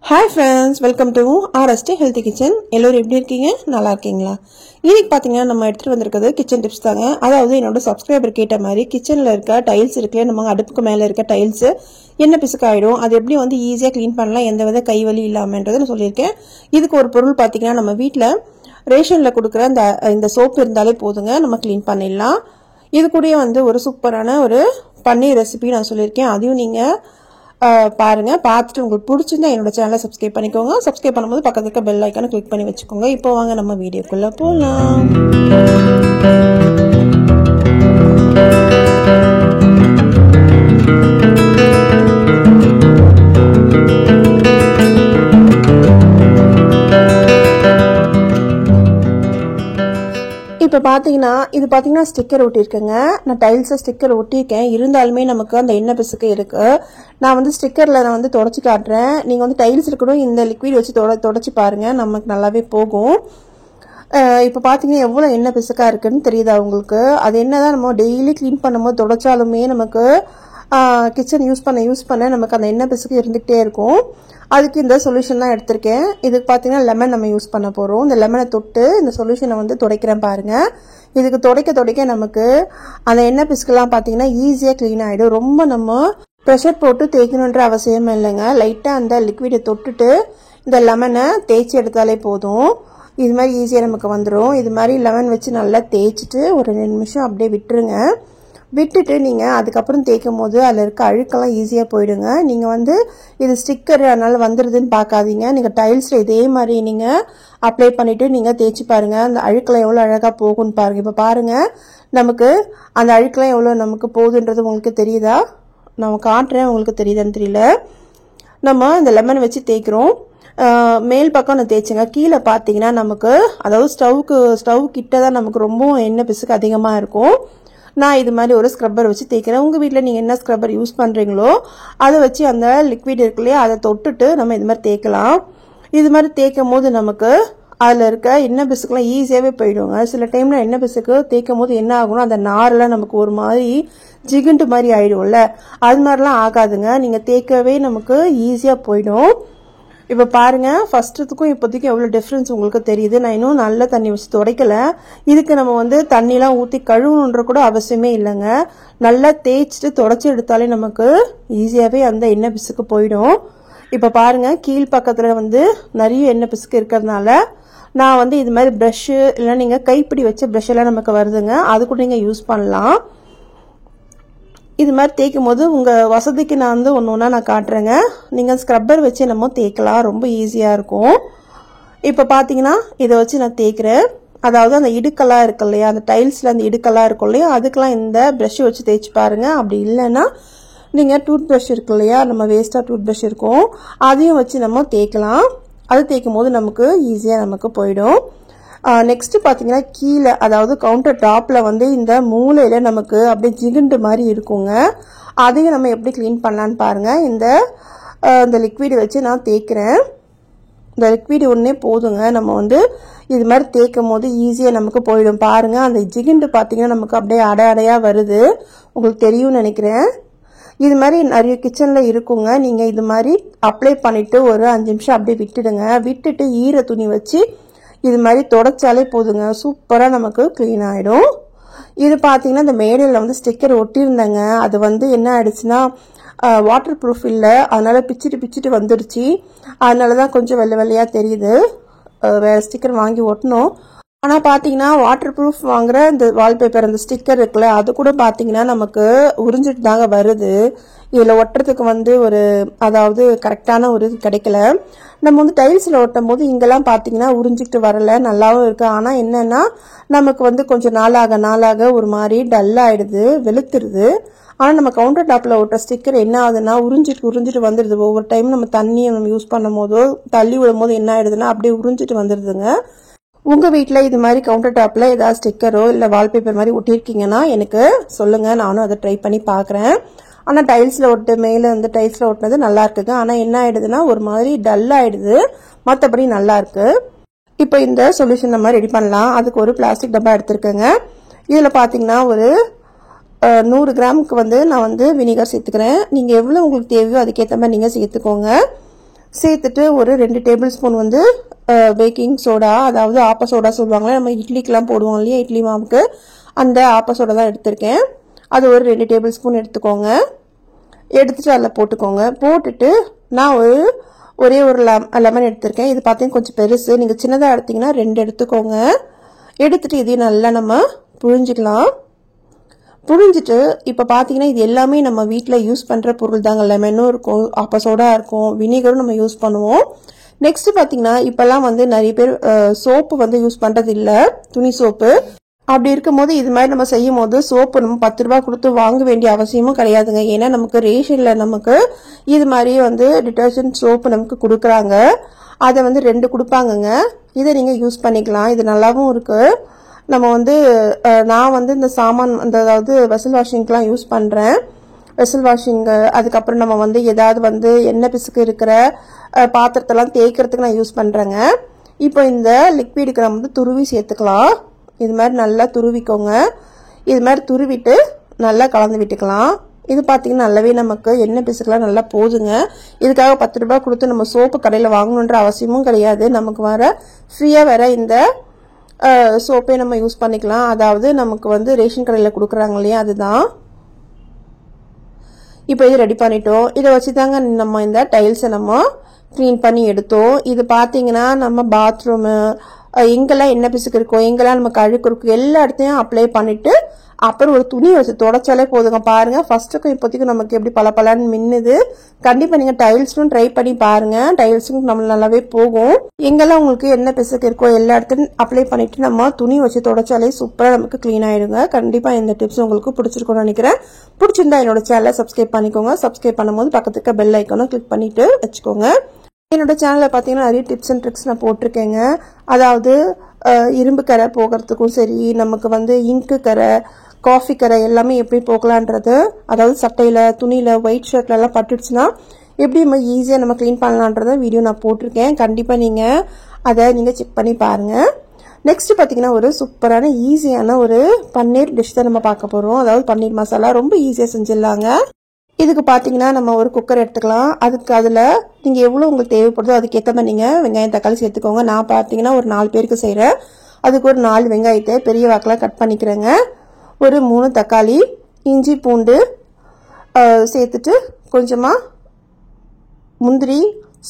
Hi friends, welcome to RST Healthy Kitchen. எல்லோரும் எப்படி இருக்கீங்க? நல்லா இருக்கீங்களா? இன்னைக்கு பாத்தீங்கன்னா நம்ம எடுத்துட்டு வந்திருக்கிறது கிச்சன் டிப்ஸ் தாங்க. அதாவது என்னோட சப்ஸ்கிரைபர் கேட்ட மாதிரி கிச்சன்ல இருக்க டைல்ஸ் இருக்குல, நம்ம அடுப்புக்கு மேல இருக்க டைல்ஸ் என்ன பிசுக்காயிடும், அது எப்படி வந்து ஈஸியா க்ளீன் பண்ணலாம் எந்தவித கைவலி இல்லாமன்றதை நான் சொல்லியிருக்கேன். இதுக்கு ஒரு பொருள் பாத்தீங்கன்னா நம்ம வீட்ல ரேஷன்ல கொடுக்குற இந்த சோப்பு இருந்தாலே போதுங்க, நம்ம க்ளீன் பண்ணிடலாம். இது கூட வந்து ஒரு சூப்பரான ஒரு பன்னீர் ரெசிபி நான் சொல்லியிருக்கேன். அதையும் நீங்க பாருங்க. பார்த்துட்டு உங்களுக்கு பிடிச்சிருந்தா என்னோட சேனலை சப்ஸ்கிரைப் பண்ணிக்கோங்க. சப்ஸ்கிரைப் பண்ணும்போது பக்கத்துல இருக்க பெல் ஐக்கானை கிளிக் பண்ணி வச்சுக்கோங்க. இப்போ வாங்க நம்ம வீடியோக்குள்ள போலாம். இப்போ பார்த்தீங்கன்னா இது பார்த்தீங்கன்னா ஸ்டிக்கர் ஒட்டியிருக்கேங்க. நான் டைல்ஸை ஸ்டிக்கர் ஒட்டியிருக்கேன். இருந்தாலுமே நமக்கு அந்த எண்ணெய் பிசுக்கு இருக்கு. நான் வந்து ஸ்டிக்கரில் நான் வந்து தொடச்சி காட்டுறேன். நீங்கள் வந்து டைல்ஸ் இருக்கணும் இந்த லிக்விட் வச்சு தொடச்சி பாருங்க, நமக்கு நல்லாவே போகும். இப்போ பார்த்தீங்கன்னா எவ்வளோ எண்ணெய் பிசுக்காக இருக்குன்னு தெரியுதா உங்களுக்கு? அது என்னதான் நம்ம டெய்லி க்ளீன் பண்ணும்போது தொடச்சாலுமே நமக்கு கிச்சன் யூஸ் பண்ண நமக்கு அந்த எண்ணெய் பிசுக்கு இருந்துகிட்டே இருக்கும். அதுக்கு இந்த சொல்யூஷன் தான் எடுத்திருக்கேன். இதுக்கு பார்த்தீங்கன்னா லெமன் நம்ம யூஸ் பண்ண போகிறோம். இந்த லெமனை தொட்டு இந்த சொல்யூஷனை வந்து துடைக்கிறேன் பாருங்க. இதுக்கு துடைக்க நமக்கு அந்த எண்ணெய் பிசுக்கெல்லாம் பார்த்தீங்கன்னா ஈஸியாக க்ளீன் ஆகிடும். ரொம்ப நம்ம ப்ரெஷர் போட்டு தேய்க்கணுன்ற அவசியம் இல்லைங்க. லைட்டாக அந்த லிக்விடை தொட்டுட்டு இந்த லெமனை தேய்ச்சி எடுத்தாலே போதும். இது மாதிரி ஈஸியாக நமக்கு வந்துடும். இது மாதிரி லெமன் வச்சு நல்லா தேய்ச்சிட்டு ஒரு 2 நிமிஷம் அப்படியே விட்டுட்டு நீங்கள் அதுக்கப்புறம் தேய்க்கும் போது அதில் இருக்க அழுக்கெல்லாம் ஈஸியாக போயிடுங்க. நீங்கள் வந்து இது ஸ்டிக்கர் அதனால வந்துடுதுன்னு பார்க்காதீங்க. நீங்கள் டைல்ஸில் இதே மாதிரி நீங்கள் அப்ளை பண்ணிவிட்டு நீங்கள் தேய்ச்சி பாருங்கள். அந்த அழுக்கெல்லாம் எவ்வளோ அழகாக போகும்னு பாருங்கள். இப்போ பாருங்கள், நமக்கு அந்த அழுக்கெல்லாம் எவ்வளோ நமக்கு போகுதுன்றது உங்களுக்கு தெரியுதா? நான் காட்டுறேன், உங்களுக்கு தெரியுதான்னு தெரியல. நம்ம இந்த லெமன் வச்சு தேய்க்கிறோம். மேல் பக்கம் நான் தேய்ச்சேங்க. கீழே பார்த்தீங்கன்னா நமக்கு அதாவது ஸ்டவ் கிட்ட தான் நமக்கு ரொம்ப எண்ணெய் பிசுக்கு அதிகமாக இருக்கும். நான் இது மாதிரி ஒரு ஸ்க்ரப்பர் வச்சு தேய்க்கிறேன். உங்கள் வீட்டில் நீங்கள் என்ன ஸ்க்ரப்பர் யூஸ் பண்ணுறீங்களோ அதை வச்சு அந்த லிக்விட் இருக்கு இல்லையா, அதை தொட்டுட்டு நம்ம இது மாதிரி தேய்க்கலாம். இது மாதிரி தேய்க்கும் போது நமக்கு அதில் இருக்க எண்ணெய் பிசுக்கெல்லாம் ஈஸியாகவே போயிடுவாங்க. சில டைமில் எண்ணெய் பிசுக்கு தேய்க்கும் போது என்ன ஆகும்னா அந்த நாரெல்லாம் நமக்கு ஒரு மாதிரி ஜிகுண்டு மாதிரி ஆயிடும்ல, அது மாதிரிலாம் ஆகாதுங்க. நீங்கள் தேய்க்கவே நமக்கு ஈஸியாக போயிடும். இப்போ பாருங்க, ஃபர்ஸ்ட்டுக்கும் இப்போதைக்கு எவ்வளோ டிஃப்ரென்ஸ் உங்களுக்கு தெரியுது. நான் இன்னும் நல்ல தண்ணி வச்சு துடைக்கல. இதுக்கு நம்ம வந்து தண்ணிலாம் ஊற்றி கழுவணுன்ற கூட அவசியமே இல்லைங்க. நல்லா தேய்ச்சிட்டு தொடச்சி எடுத்தாலே நமக்கு ஈஸியாகவே அந்த எண்ணெய் பிசுக்கு போயிடும். இப்போ பாருங்க, கீழ் பக்கத்தில் வந்து நிறைய எண்ணெய் பிசுக்கு இருக்கிறதுனால நான் வந்து இது மாதிரி ப்ரஷ்ஷு இல்லைன்னா நீங்கள் கைப்பிடி வச்ச ப்ரஷ் எல்லாம் நமக்கு வருதுங்க, அது கூட நீங்கள் யூஸ் பண்ணலாம். இது மாதிரி தேய்க்கும் போது உங்கள் வசதிக்கு நான் வந்து ஒன்று நான் காட்டுறேங்க. நீங்கள் ஸ்க்ரப்பர் வச்சு நம்ம தேய்க்கலாம், ரொம்ப ஈஸியாக இருக்கும். இப்போ பார்த்தீங்கன்னா இதை வச்சு நான் தேய்க்கிறேன். அதாவது அந்த இடுக்கெல்லாம் இருக்கு இல்லையா, அந்த டைல்ஸில் அந்த இடுக்கெல்லாம் இருக்கும் இல்லையா, அதுக்கெல்லாம் இந்த ப்ரஷ் வச்சு தேய்ச்சி பாருங்கள். அப்படி இல்லைன்னா நீங்கள் டூத் ப்ரஷ் இருக்கு இல்லையா, நம்ம வேஸ்ட்டாக டூத் ப்ரஷ் இருக்கும், அதையும் வச்சு நம்ம தேய்க்கலாம். அது தேய்க்கும் போது நமக்கு ஈஸியாக நமக்கு போயிடும். நெக்ஸ்ட் பார்த்தீங்கன்னா கீழே அதாவது கவுண்டர் டாப்பில் வந்து இந்த மூலையில் நமக்கு அப்படியே ஜிகுண்டு மாதிரி இருக்குங்க. அதையும் நம்ம எப்படி க்ளீன் பண்ணலான்னு பாருங்கள். இந்த லிக்விட் வச்சு நான் தேய்க்கிறேன். இந்த லிக்விட் ஒன்றே போதுங்க. நம்ம வந்து இது மாதிரி தேய்க்கும் போது ஈஸியாக நமக்கு போயிடும். பாருங்கள், அந்த ஜிகுண்டு பார்த்தீங்கன்னா நமக்கு அப்படியே அடையாக வருது, உங்களுக்கு தெரியும்னு நினைக்கிறேன். இது மாதிரி நிறைய கிச்சனில் இருக்குங்க. நீங்கள் இது மாதிரி அப்ளை பண்ணிவிட்டு ஒரு 5 நிமிஷம் அப்படியே விட்டுட்டு ஈர துணி வச்சு இது மாதிரி தொடச்சாலே போதுங்க, சூப்பராக நமக்கு க்ளீன் ஆகிடும். இது பார்த்தீங்கன்னா இந்த மேடையில் வந்து ஸ்டிக்கர் ஒட்டியிருந்தேங்க. அது வந்து என்ன ஆயிடுச்சுன்னா வாட்டர் ப்ரூஃப் இல்லை, அதனால பிச்சுட்டு வந்துடுச்சு. அதனால தான் கொஞ்சம் வெள்ளையாக தெரியுது. வேறு ஸ்டிக்கர் வாங்கி ஒட்டணும். ஆனால் பார்த்தீங்கன்னா வாட்டர் ப்ரூஃப் வாங்குற இந்த வால்பேப்பர் அந்த ஸ்டிக்கர் இருக்குல்ல, அது கூட பார்த்தீங்கன்னா நமக்கு உறிஞ்சிட்டு தாங்க வருது. இதில் ஒட்டுறதுக்கு வந்து அதாவது கரெக்டான ஒரு இது கிடைக்கல. நம்ம வந்து டைல்ஸில் ஒட்டும் போது இங்கெல்லாம் பார்த்தீங்கன்னா உறிஞ்சிட்டு வரல, நல்லாவும் இருக்குது. ஆனால் என்னென்னா நமக்கு வந்து கொஞ்சம் நாளாக ஒரு மாதிரி டல்லாகிடுது, வெளுத்துருது. ஆனால் நம்ம கவுண்டர் டாப்பில் ஒட்டுற ஸ்டிக்கர் என்ன ஆகுதுன்னா உறிஞ்சிட்டு வந்துடுது. ஒவ்வொரு டைம் நம்ம தண்ணியை நம்ம யூஸ் பண்ணும் போதோ தள்ளி விடும் போது என்ன ஆயிடுதுன்னா அப்படியே உறிஞ்சிட்டு வந்துடுதுங்க. உங்கள் வீட்டில் இது மாதிரி கவுண்டர் டாப்பில் ஏதாவது ஸ்டிக்கரோ இல்லை வால்பேப்பர் மாதிரி ஒட்டியிருக்கீங்கன்னா எனக்கு சொல்லுங்கள், நானும் அதை ட்ரை பண்ணி பார்க்குறேன். ஆனால் டைல்ஸில் மேலே வந்து டைல்ஸில் ஒட்டினது நல்லா இருக்குங்க. ஆனால் என்ன ஆயிடுதுன்னா ஒரு மாதிரி டல் ஆயிடுது, மற்றபடி நல்லா இருக்கு. இப்போ இந்த சொல்யூஷன் நம்ம ரெடி பண்ணலாம். அதுக்கு ஒரு பிளாஸ்டிக் டப்பா எடுத்துருக்கேங்க. இதில் பார்த்தீங்கன்னா ஒரு 100 கிராமுக்கு வந்து நான் வந்து வினிகர் சேர்த்துக்கிறேன். நீங்கள் எவ்வளோ உங்களுக்கு தேவையோ அதுக்கேற்ற மாதிரி நீங்கள் சேர்த்துக்கோங்க. சேர்த்துட்டு ஒரு 2 டேபிள் ஸ்பூன் வந்து பேக்கிங் சோடா, அதாவது ஆப்ப சோடா சொல்லுவாங்களே, நம்ம இட்லிக்கெலாம் போடுவோம் இல்லையா, இட்லி மாவுக்கு, அந்த ஆப்ப சோடா தான் எடுத்திருக்கேன். அது ஒரு 2 டேபிள் ஸ்பூன் எடுத்துக்கோங்க. எடுத்துட்டு அதில் போட்டுக்கோங்க. போட்டுட்டு நான் ஒரே ஒரு லெமன் எடுத்திருக்கேன். இது பார்த்தீங்கன்னா கொஞ்சம் பெருசு, நீங்கள் சின்னதாக எடுத்தீங்கன்னா 2 எடுத்துக்கோங்க. எடுத்துட்டு இதையும் நல்லா நம்ம புழிஞ்சிக்கலாம். புழிஞ்சிட்டு இப்போ பார்த்தீங்கன்னா இது எல்லாமே நம்ம வீட்டில் யூஸ் பண்ணுற பொருள் தாங்க. லெமனும் இருக்கும், ஆப்ப சோடா இருக்கும், வினிகரும் நம்ம யூஸ் பண்ணுவோம். நெக்ஸ்ட் பார்த்தீங்கன்னா இப்போல்லாம் வந்து நிறைய பேர் சோப்பு வந்து யூஸ் பண்ணுறது இல்லை, துணி சோப்பு. அப்படி இருக்கும்போது இது மாதிரி நம்ம செய்யும் போது சோப்பு நம்ம 10 ரூபா கொடுத்து வாங்க வேண்டிய அவசியமும் கிடையாதுங்க. ஏன்னா நமக்கு ரேஷனில் நமக்கு இது மாதிரி வந்து டிட்டர்ஜென்ட் சோப்பு நமக்கு கொடுக்குறாங்க. அதை வந்து 2 கொடுப்பாங்கங்க. இதை நீங்கள் யூஸ் பண்ணிக்கலாம். இது நல்லாவும் இருக்குது. நம்ம வந்து நான் வந்து இந்த சாமான் அதாவது வெசல் வாஷிங்க்கெலாம் யூஸ் பண்ணுறேன். வெசல் வாஷிங்கு, அதுக்கப்புறம் நம்ம வந்து ஏதாவது வந்து எண்ணெய் பிசுக்கு இருக்கிற பாத்திரத்தெல்லாம் தேய்க்கிறதுக்கு நான் யூஸ் பண்ணுறேங்க. இப்போ இந்த லிக்விடுக்கு நம்ம வந்து துருவி சேர்த்துக்கலாம். இது மாதிரி நல்லா துருவிக்கோங்க. இது மாதிரி துருவிட்டு நல்லா கலந்து விட்டுக்கலாம். இது பார்த்தீங்கன்னா நல்லாவே நமக்கு எண்ணெய் பிசுக்கெலாம் நல்லா போதுங்க. இதுக்காக 10 ரூபாய் கொடுத்து நம்ம சோப்பு கடையில் வாங்கணுன்ற அவசியமும் கிடையாது. நமக்கு வர ஃப்ரீயாக வர இந்த சோப்பே நம்ம யூஸ் பண்ணிக்கலாம். அதாவது நமக்கு வந்து ரேஷன் கடையில் கொடுக்குறாங்க இல்லையா, அதுதான். இப்போ இது ரெடி பண்ணிட்டோம். இதை வச்சு தாங்க நம்ம இந்த டைல்ஸை நம்ம க்ளீன் பண்ணி எடுத்தோம். இது பார்த்தீங்கன்னா நம்ம பாத்ரூமு, எங்கெல்லாம் எண்ணெய் பிசுக்கு இருக்கோ, எங்கெல்லாம் நமக்கு அழுக்கு இருக்கும், எல்லா இடத்தையும் அப்ளை பண்ணிட்டு அப்புறம் ஒரு துணி வச்சு தொடச்சாலே போதுங்க. பாருங்க, ஃபர்ஸ்ட்டுக்கும் இப்போதைக்கும் நமக்கு எப்படி பளபளன்னு மின்னுது. கண்டிப்பா நீங்க டைல்ஸும் ட்ரை பண்ணி பாருங்க. டைல்ஸும் நம்ம நல்லாவே போகும். எங்கெல்லாம் உங்களுக்கு எண்ணெய் பிசுக்கு இருக்கோ எல்லா இடத்தையும் அப்ளை பண்ணிட்டு நம்ம துணி வச்சு தொடச்சாலே சூப்பரா நமக்கு கிளீன் ஆயிடுங்க. கண்டிப்பா இந்த டிப்ஸ் உங்களுக்கு பிடிச்சிருக்கும்னு நினைக்கிறேன். பிடிச்சிருந்தா என்னோட சேனலை சப்ஸ்கிரைப் பண்ணிக்கோங்க. சப்ஸ்கிரைப் பண்ணும்போது பக்கத்துக்கு பெல் ஐக்கானும் கிளிக் பண்ணிட்டு வச்சுக்கோங்க. என்னோட சேனலில் பார்த்தீங்கன்னா நிறைய டிப்ஸ் அண்ட் ட்ரிக்ஸ் நான் போட்டிருக்கேங்க. அதாவது இரும்பு கரை போகிறதுக்கும் சரி, நமக்கு வந்து இங்கு கரை, காஃபி கரை எல்லாமே எப்படி போகலான்றது, அதாவது சட்டையில், துணியில், ஒயிட் ஷர்ட்லலாம் பட்டுடுச்சுன்னா எப்படி நம்ம ஈஸியாக நம்ம க்ளீன் பண்ணலான்றத வீடியோ நான் போட்டிருக்கேன். கண்டிப்பாக நீங்கள் அதை நீங்கள் செக் பண்ணி பாருங்கள். நெக்ஸ்ட் பார்த்தீங்கன்னா ஒரு சூப்பரான ஈஸியான ஒரு பன்னீர் டிஷ் தான் நம்ம பார்க்க போகிறோம். அதாவது பன்னீர் மசாலா ரொம்ப ஈஸியாக செஞ்சிடலாங்க. இதுக்கு பார்த்தீங்கன்னா நம்ம ஒரு குக்கர் எடுத்துக்கலாம். அதில் நீங்கள் எவ்வளோ உங்களுக்கு தேவைப்படுதோ அதுக்கேற்ற மாதிரி நீங்கள் வெங்காயம் தக்காளி சேர்த்துக்கோங்க. நான் பார்த்தீங்கன்னா ஒரு 4 பேருக்கு செய்கிறேன். அதுக்கு ஒரு 4 வெங்காயத்தை பெரிய வாக்கில் கட் பண்ணிக்கிறேங்க. ஒரு 3 தக்காளி, இஞ்சி பூண்டு சேர்த்துட்டு கொஞ்சமாக முந்திரி,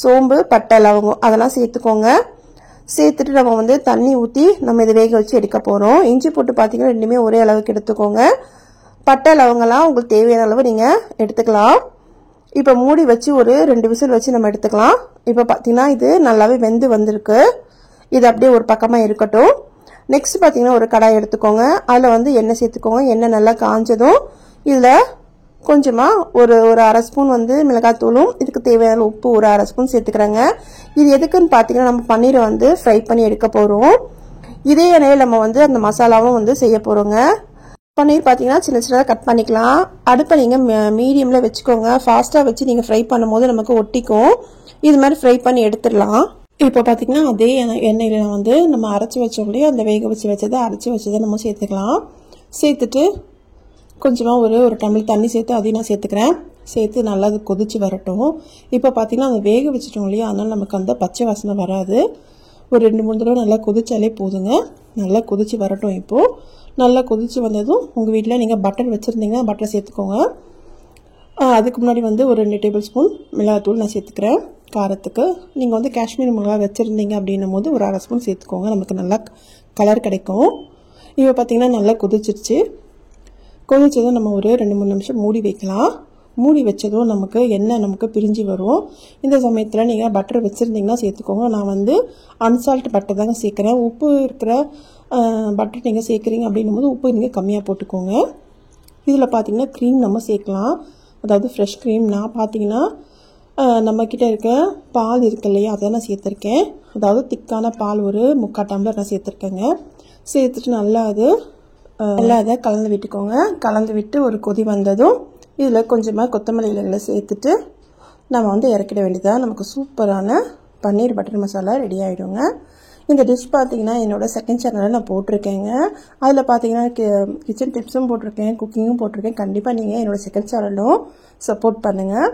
சோம்பு, பட்டை, லவங்கம் அதெல்லாம் சேர்த்துக்கோங்க. சேர்த்துட்டு நம்ம வந்து தண்ணி ஊற்றி நம்ம இதை வேக வச்சு எடுக்க போகிறோம். இஞ்சி போட்டு பார்த்தீங்கன்னா ரெண்டுமே ஒரே அளவுக்கு எடுத்துக்கோங்க. பட்டை, லவங்கெல்லாம் உங்களுக்கு தேவையான அளவு நீங்கள் எடுத்துக்கலாம். இப்போ மூடி வச்சு ஒரு 2 விசில் வச்சு நம்ம எடுத்துக்கலாம். இப்போ பார்த்தீங்கன்னா இது நல்லாவே வெந்து வந்திருக்கு. இது அப்படியே ஒரு பக்கமாக இருக்கட்டும். நெக்ஸ்ட் பார்த்தீங்கன்னா ஒரு கடாய் எடுத்துக்கோங்க. அதில் வந்து எண்ணெய் சேர்த்துக்கோங்க. எண்ணெய் நல்லா காஞ்சதும் இதில் கொஞ்சமாக ஒரு 1/2 ஸ்பூன் வந்து மிளகாத்தூளும், இதுக்கு தேவையான உப்பு ஒரு 1/2 ஸ்பூன் சேர்த்துக்கிறேங்க. இது எதுக்குன்னு பார்த்தீங்கன்னா நம்ம பன்னீரை வந்து ஃப்ரை பண்ணி எடுக்க போகிறோம். இதே எண்ணெயில் நம்ம வந்து அந்த மசாலாவும் வந்து செய்ய போகிறோங்க. பன்னீர் பார்த்தீங்கன்னா சின்ன சின்னதாக கட் பண்ணிக்கலாம். அடுப்பை நீங்கள் மீடியமில் வச்சுக்கோங்க. ஃபாஸ்ட்டாக வச்சு நீங்கள் ஃப்ரை பண்ணும்போது நமக்கு ஒட்டிக்கும். இது மாதிரி ஃப்ரை பண்ணி எடுத்துடலாம். இப்போ பார்த்தீங்கன்னா அதே எண்ணெயில் வந்து நம்ம அரைச்சி வச்சோம் இல்லையா, அந்த வேக வச்சு வச்சதை அரைச்சி வச்சதை நம்ம சேர்த்துக்கலாம். சேர்த்துட்டு கொஞ்சமாக ஒரு டம்ளர் தண்ணி சேர்த்து அதையும் நான் சேர்த்துக்கிறேன். சேர்த்து நல்லா அது கொதிச்சு வரட்டும். இப்போ பார்த்தீங்கன்னா அந்த வேக வச்சுட்டோம் இல்லையா, அதனால் நமக்கு அந்த பச்சை வாசனை வராது. ஒரு 2-3 தடவை நல்லா கொதிச்சாலே போதுங்க. நல்லா கொதிச்சு வரட்டும். இப்போது நல்லா கொதிச்சு வந்ததும் உங்கள் வீட்டில் நீங்கள் பட்டர் வச்சுருந்தீங்கன்னா பட்டர் சேர்த்துக்கோங்க. அதுக்கு முன்னாடி வந்து ஒரு 2 டேபிள் ஸ்பூன் மிளகாத்தூள் நான் சேர்த்துக்கிறேன் காரத்துக்கு. நீங்கள் வந்து காஷ்மீர் மிளகா வச்சுருந்தீங்க அப்படின்னும் போது ஒரு 1/2 ஸ்பூன் சேர்த்துக்கோங்க. நமக்கு நல்லா கலர் கிடைக்கும். இப்போ பார்த்தீங்கன்னா நல்லா கொதிச்சிருச்சு. கொதிச்சதும் நம்ம ஒரு 2-3 நிமிஷம் மூடி வைக்கலாம். மூடி வச்சதும் நமக்கு எண்ணெய் நமக்கு பிரிஞ்சு வரும். இந்த சமயத்தில் நீங்கள் பட்டர் வச்சுருந்தீங்கன்னா சேர்த்துக்கோங்க. நான் வந்து அன்சால்ட் பட்டர் தாங்க சேர்க்குறேன். உப்பு இருக்கிற பட்டர் நீங்கள் சேர்க்குறீங்க அப்படின்னும் போது உப்பு நீங்கள் கம்மியாக போட்டுக்கோங்க. இதில் பார்த்தீங்கன்னா க்ரீம் நம்ம சேர்க்கலாம். அதாவது ஃப்ரெஷ் க்ரீம். நான் பார்த்தீங்கன்னா நம்மக்கிட்ட இருக்க பால் இருக்கு இல்லையா, அதை நான் சேர்த்துருக்கேன். அதாவது திக்கான பால் ஒரு 3/4 டம்ளர் நான் சேர்த்துருக்கேங்க. சேர்த்துட்டு நல்லா அதை கலந்து விட்டுக்கோங்க. கலந்து விட்டு ஒரு கொதி வந்ததும் இதில் கொஞ்சமாக கொத்தமல்லி இலைகளை சேர்த்துட்டு நம்ம வந்து இறக்கிட வேண்டியதாக நமக்கு சூப்பரான பன்னீர் பட்டர் மசாலா ரெடி ஆகிடுங்க. இந்த டிஷ் பார்த்தீங்கன்னா என்னோடய செகண்ட் சேனலில் நான் போட்டிருக்கேங்க. அதில் பார்த்தீங்கன்னா கிச்சன் டிப்ஸும் போட்டிருக்கேன், குக்கிங்கும் போட்டிருக்கேன். கண்டிப்பாக நீங்கள் என்னோடய செகண்ட் சேனலும் சப்போர்ட் பண்ணுங்கள்.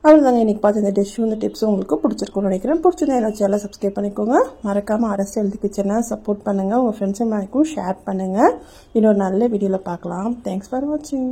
அவ்வளோதாங்க இன்றைக்கி பார்த்து இந்த டிஷ்ஷும் இந்த டிப்ஸும் உங்களுக்கு பிடிச்சிருக்கும்னு நினைக்கிறேன். பிடிச்சிருந்தா என்னோட சேனலை சப்ஸ்கிரைப் பண்ணிக்கோங்க. மறக்காமல் அரசு ஹெல்த் கிச்சனை சப்போர்ட் பண்ணுங்கள். உங்கள் ஃப்ரெண்ட்ஸ் எல்லாருக்கும் ஷேர் பண்ணுங்கள். இன்னொரு நல்ல வீடியோவில் பார்க்கலாம். தேங்க்ஸ் ஃபார் வாட்சிங்.